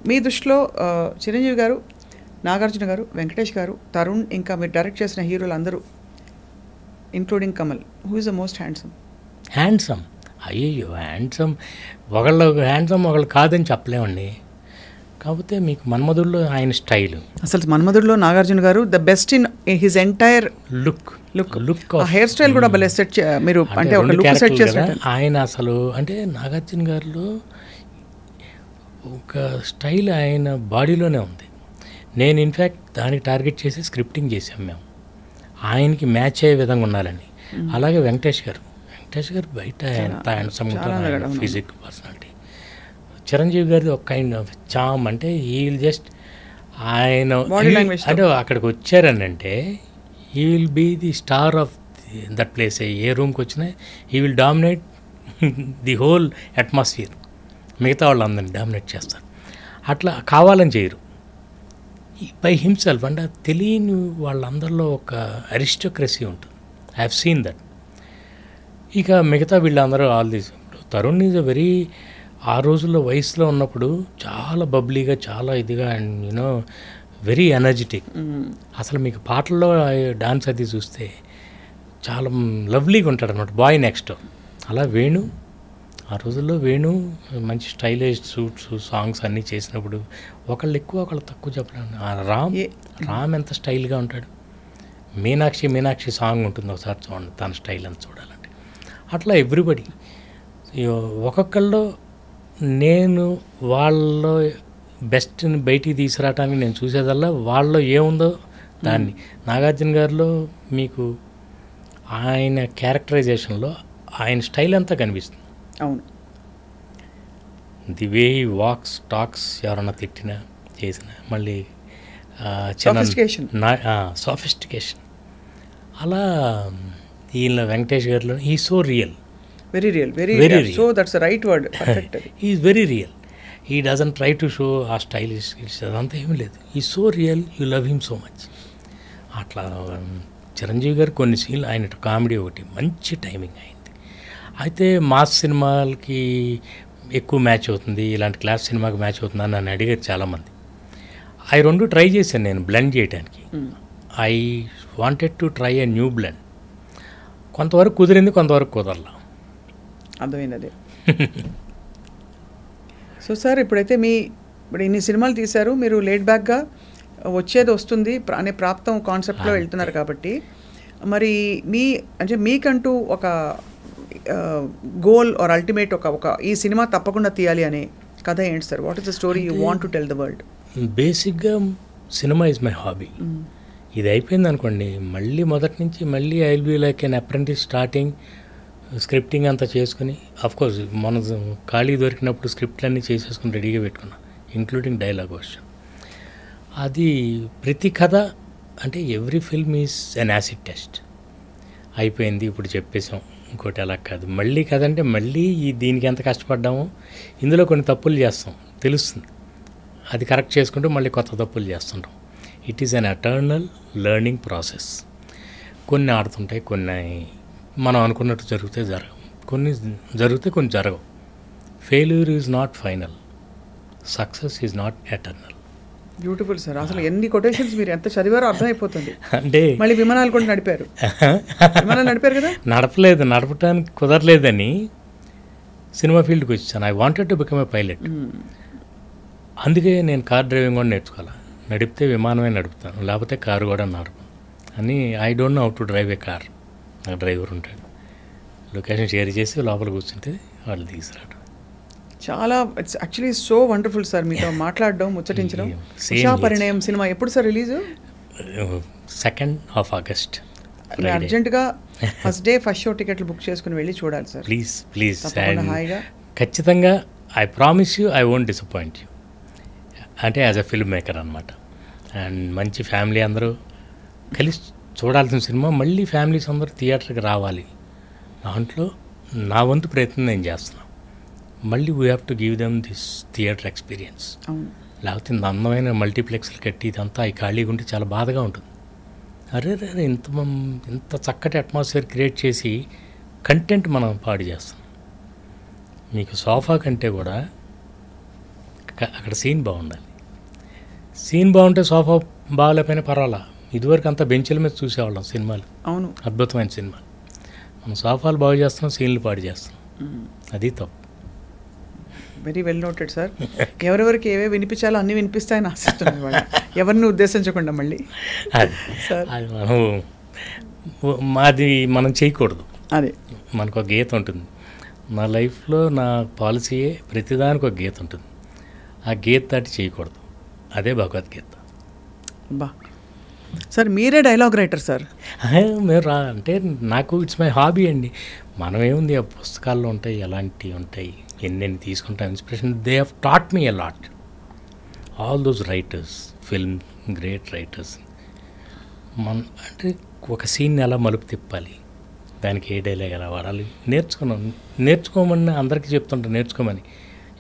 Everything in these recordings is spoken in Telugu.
మీ దృష్టిలో చిరంజీవి గారు, నాగార్జున గారు, వెంకటేష్ గారు, తరుణ్, ఇంకా మీరు డైరెక్ట్ చేసిన హీరోలు అందరూ including Kamal, who is the most handsome? Handsome, అయ్యో హ్యాండ్సమ్, ఒకళ్ళు హ్యాండ్సమ్ ఒకళ్ళు కాదని చెప్పలేమండి. కాకపోతే మీకు మన్మధుడిలో ఆయన స్టైల్, అసలు మన్మధుడిలో నాగార్జున గారు the best in his entire look. Hair style కూడా భలే సెట్, మీరు అంటే ఒక లుక్ సెట్ చేశారు ఆయన. అసలు అంటే నాగార్జున గారిలో ఒక స్టైల్ ఆయన బాడీలోనే ఉంది. నేను ఇన్ఫ్యాక్ట్ దానికి టార్గెట్ చేసి స్క్రిప్టింగ్ చేసాం మేము, ఆయనకి మ్యాచ్ అయ్యే విధంగా ఉండాలని. అలాగే వెంకటేష్ గారు బయట ఎంత హ్యాండ్సమ్ ఉంటారు, ఫిజిక్, పర్సనాలిటీ. చిరంజీవి గారిది ఒక కైండ్ ఆఫ్ చామ్, అంటే ఈ విల్ జస్ట్ ఆయన అంటే అక్కడికి వచ్చారని అంటే he will be the star of that place. ఏ రూమ్కి వచ్చినా he will dominate the whole atmosphere. మిగతా వాళ్ళందరినీ డామినేట్ చేస్తారు. అట్లా కావాలని చేయరు, బై హిమ్సెల్ఫ్. అంటే తెలియని వాళ్ళందరిలో ఒక అరిస్టోక్రసీ ఉంటుంది. I have seen that. ఇక మిగతా వీళ్ళందరూ all these. Tarun is a very, ఆ రోజుల్లో వయసులో ఉన్నప్పుడు చాలా బబ్లీగా, చాలా ఇదిగా, అండ్ యూనో వెరీ ఎనర్జెటిక్. అసలు మీకు పాటల్లో డాన్స్ అది చూస్తే చాలా లవ్లీగా ఉంటాడు అనమాట, బాయ్ నెక్స్ట్. అలా వేణు, ఆ రోజుల్లో వేణు మంచి స్టైలిష్ సూట్స్, సాంగ్స్ అన్నీ చేసినప్పుడు ఒకళ్ళు ఎక్కువ ఒకళ్ళు తక్కువ చెప్పలేము. రామ్ ఎంత స్టైల్గా ఉంటాడు. మీనాక్షి సాంగ్ ఉంటుంది, ఒకసారి చూడండి తన స్టైల్ అంత చూడాలంటే. అట్లా ఎవ్రీబడి ఒక్కొక్కళ్ళు, నేను వాళ్ళలో బెస్ట్ని బయటికి తీసుకురావడానికి నేను చూసేదల్లా వాళ్ళలో ఏముందో దాన్ని. నాగార్జున గారిలో మీకు ఆయన క్యారెక్టరైజేషన్లో ఆయన స్టైల్ అంతా కనిపిస్తుంది. అవును, ది వే వాక్స్, టాక్స్, ఎవరన్నా తిట్టినా చేసిన, మళ్ళీ సోఫిస్టికేషన్. అలా ఈయన వెంకటేష్ గారిలో ఈ so real, very real. So that's right word, he is very real. He doesn't try to show ఆ స్టైలిష్ అదంతా ఏమీ లేదు. ఈ so real, you love him so much. అట్లా చిరంజీవి గారు కొన్ని సీన్లు, ఆయన కామెడీ ఒకటి మంచి టైమింగ్ అయింది. అయితే మాస్ సినిమాలకి ఎక్కువ మ్యాచ్ అవుతుంది, ఇలాంటి క్లాస్ సినిమాకి మ్యాచ్ అవుతుందని నన్ను అడిగారు చాలామంది. అవి రెండు ట్రై చేశాను నేను బ్లెండ్ చేయడానికి. I wanted to try a new blend. కొంతవరకు కుదిరింది, కొంతవరకు కుదరలా. అర్థమైంది అదే. సో సార్, ఇప్పుడు ఇన్ని సినిమాలు తీశారు, మీరు లేట్ బ్యాక్గా వచ్చేది వస్తుంది అనే ప్రాప్తం కాన్సెప్ట్లో వెళ్తున్నారు కాబట్టి, మరి మీకంటూ ఒక గోల్ ఆర్ అల్టిమేట్ ఒక ఈ సినిమా తప్పకుండా తీయాలి అనే కథ ఏంటి sir? What is the story you want to tell the world? బేసిక్గా సినిమా ఈజ్ మై హాబీ. ఇది అయిపోయింది అనుకోండి, మళ్ళీ మొదటి నుంచి మళ్ళీ I will be like an apprentice starting. Scripting అంతా చేసుకుని, అఫ్కోర్స్ మన ఖాళీ దొరికినప్పుడు స్క్రిప్ట్లన్నీ చేసేసుకుని రెడీగా పెట్టుకున్నా, ఇంక్లూడింగ్ డైలాగ్ వర్షన్. అది ప్రతి కథ అంటే every film is an acid test. అయిపోయింది, ఇప్పుడు చెప్పేసాం, ఇంకోటి అలా కాదు. మళ్ళీ కథ అంటే మళ్ళీ దీనికి ఎంత కష్టపడ్డామో, ఇందులో కొన్ని తప్పులు చేస్తాం తెలుస్తుంది, అది కరెక్ట్ చేసుకుంటూ మళ్ళీ కొత్త తప్పులు చేస్తుంటాం. It is an eternal learning process. కొన్ని ఆడుతుంటాయి, కొన్ని మనం అనుకున్నట్టు జరిగితే జరగవు, కొన్ని జరిగితే కొన్ని జరగవు. Failure is not final, success is not eternal. Beautiful sir. అసలు ఎన్ని కొటేషన్స్ మీరు ఎంత చదివారో అర్థమైపోతుంది. అంటే మళ్ళీ విమానాలు కూడా నడిపారు కదా? నడపటానికి కుదరలేదని సినిమా ఫీల్డ్కి వచ్చాను. I wanted to become a pilot. అందుకే నేను కార్ డ్రైవింగ్ కూడా నేర్చుకోవాలి. నడిపితే విమానమే నడుపుతాను, లేకపోతే కారు కూడా నడపను అని. I don't know how to drive a car. నాకు డ్రైవర్ ఉంటాడు, లొకేషన్ షేర్ చేసి లోపల కూర్చుంటే వాళ్ళు తీసుకురాడు. చాలా it's actually so wonderful sir మీతో మాట్లాడడం, ముచ్చటించడం. ఉషా పరిణయం సినిమా ఎప్పుడు sir release? 2nd of August. అర్జెంటుగా ఫస్ట్ డే ఫస్ట్ షో టికెట్లు బుక్ చేసుకుని వెళ్ళి చూడాలి సార్. ప్లీజ్ హాయిగా ఖచ్చితంగా. I promise you I won't disappoint you. అంటే యాజ్ అ ఫిల్మ్ మేకర్ అనమాట. అండ్ మంచి ఫ్యామిలీ అందరూ కలిసి చూడాల్సిన సినిమా. మళ్ళీ ఫ్యామిలీస్ అందరూ థియేటర్కి రావాలి. దాంట్లో నా వంతు ప్రయత్నం నేను చేస్తున్నాను. మళ్ళీ we have to give them this theatre experience. లేకపోతే ఇంత అందమైన మల్టీప్లెక్స్లు కట్టి ఇదంతా ఈ ఖాళీగా ఉంటే చాలా బాధగా ఉంటుంది. అరే ఇంత చక్కటి అట్మాస్ఫియర్ క్రియేట్ చేసి కంటెంట్ మనం పాడు చేస్తాం. మీకు సోఫా కంటే కూడా అక్కడ సీన్ బాగుండాలి. సీన్ బాగుంటే సోఫా బాగాలేకపోయినా పర్వాలా. ఇదివరకు అంతా బెంచ్ల మీద చూసేవాళ్ళం సినిమాలు. అవును, అద్భుతమైన సినిమాలు. మనం సోఫాలు బాగు చేస్తున్నాం, సీన్లు పాడు చేస్తున్నాం. అది తప్పు. Very well noted sir. ఎవరెవరికి ఏవే వినిపించాలో అన్నీ వినిపిస్తాయని ఆశిస్తున్నాను వాళ్ళు, ఎవరిని ఉద్దేశించకుండా మళ్ళీ. సార్ అది మాది మనం చేయకూడదు. అదే మనకు ఒక గీత ఉంటుంది. నా లైఫ్లో నా పాలసీయే ప్రతిదానికి ఒక గీత ఉంటుంది. ఆ గీత దాటి చేయకూడదు. అదే భగవద్గీత. బా సార్, మీరే డైలాగ్ రైటర్ సార్. మీరు అంటే నాకు ఇట్స్ మై హాబీ అండి. మనం ఏముంది, ఆ పుస్తకాల్లో ఉంటాయి, ఎలాంటివి ఉంటాయి, ఎన్నెన్ని తీసుకుంటాం inspiration. They have taught me a lot. All those writers, film great writers. అంటే ఒక సీన్ని ఎలా మలుపు తిప్పాలి, దానికి ఏ డైలాగ్ ఎలా వాడాలి నేర్చుకోమని అందరికీ చెప్తుంటాను, నేర్చుకోమని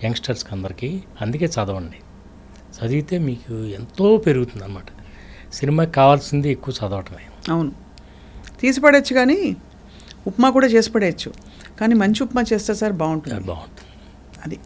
యంగ్స్టర్స్కి అందరికీ. అందుకే చదవండి. చదివితే మీకు ఎంతో పెరుగుతుంది అన్నమాట. సినిమాకి కావాల్సింది ఎక్కువ చదవటమే. అవును, తీసి పడేయచ్చు, కానీ ఉప్మా కూడా చేసి పడేయచ్చు, కానీ మంచి ఉప్మా చేస్తే సార్ బాగుంటుంది. బాగుంటుంది. అది